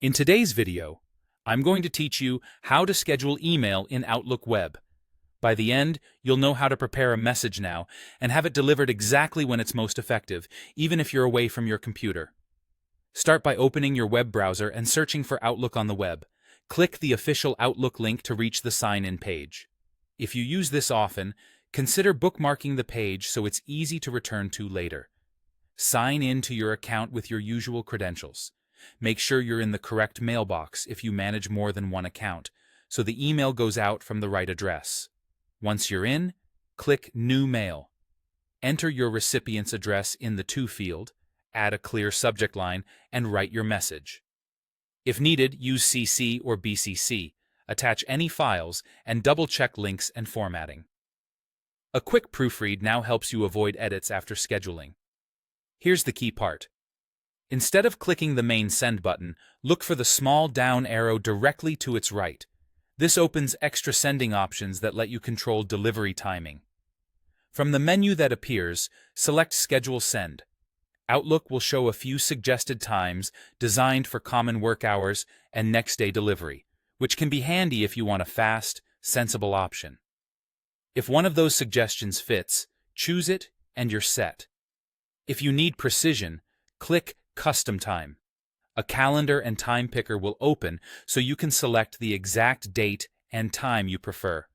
In today's video, I'm going to teach you how to schedule email in Outlook Web. By the end, you'll know how to prepare a message now and have it delivered exactly when it's most effective, even if you're away from your computer. Start by opening your web browser and searching for Outlook on the web. Click the official Outlook link to reach the sign-in page. If you use this often, consider bookmarking the page so it's easy to return to later. Sign in to your account with your usual credentials. Make sure you're in the correct mailbox if you manage more than one account, so the email goes out from the right address. Once you're in, click New Mail. Enter your recipient's address in the To field, add a clear subject line, and write your message. If needed, use CC or BCC, attach any files, and double-check links and formatting. A quick proofread now helps you avoid edits after scheduling. Here's the key part. Instead of clicking the main Send button, look for the small down arrow directly to its right. This opens extra sending options that let you control delivery timing. From the menu that appears, select Schedule Send. Outlook will show a few suggested times designed for common work hours and next-day delivery, which can be handy if you want a fast, sensible option. If one of those suggestions fits, choose it and you're set. If you need precision, click Custom Time. A calendar and time picker will open so you can select the exact date and time you prefer.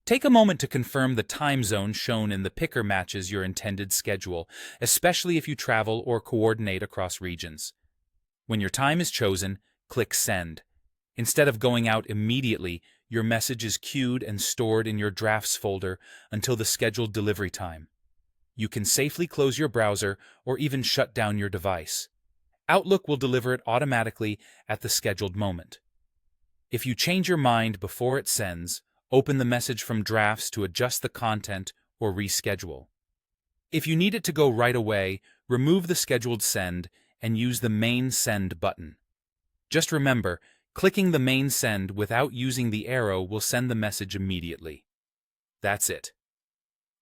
Take a moment to confirm the time zone shown in the picker matches your intended schedule, especially if you travel or coordinate across regions. When your time is chosen, click Send. Instead of going out immediately, your message is queued and stored in your Drafts folder until the scheduled delivery time. You can safely close your browser or even shut down your device. Outlook will deliver it automatically at the scheduled moment. If you change your mind before it sends, open the message from Drafts to adjust the content or reschedule. If you need it to go right away, remove the scheduled send and use the main Send button. Just remember, clicking the main Send without using the arrow will send the message immediately. That's it.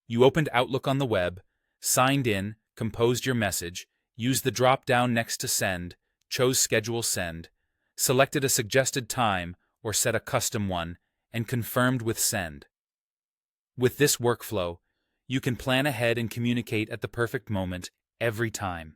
You opened Outlook on the web, signed in, composed your message, used the drop-down next to Send, chose Schedule Send, selected a suggested time or set a custom one, and confirmed with Send. With this workflow, you can plan ahead and communicate at the perfect moment every time.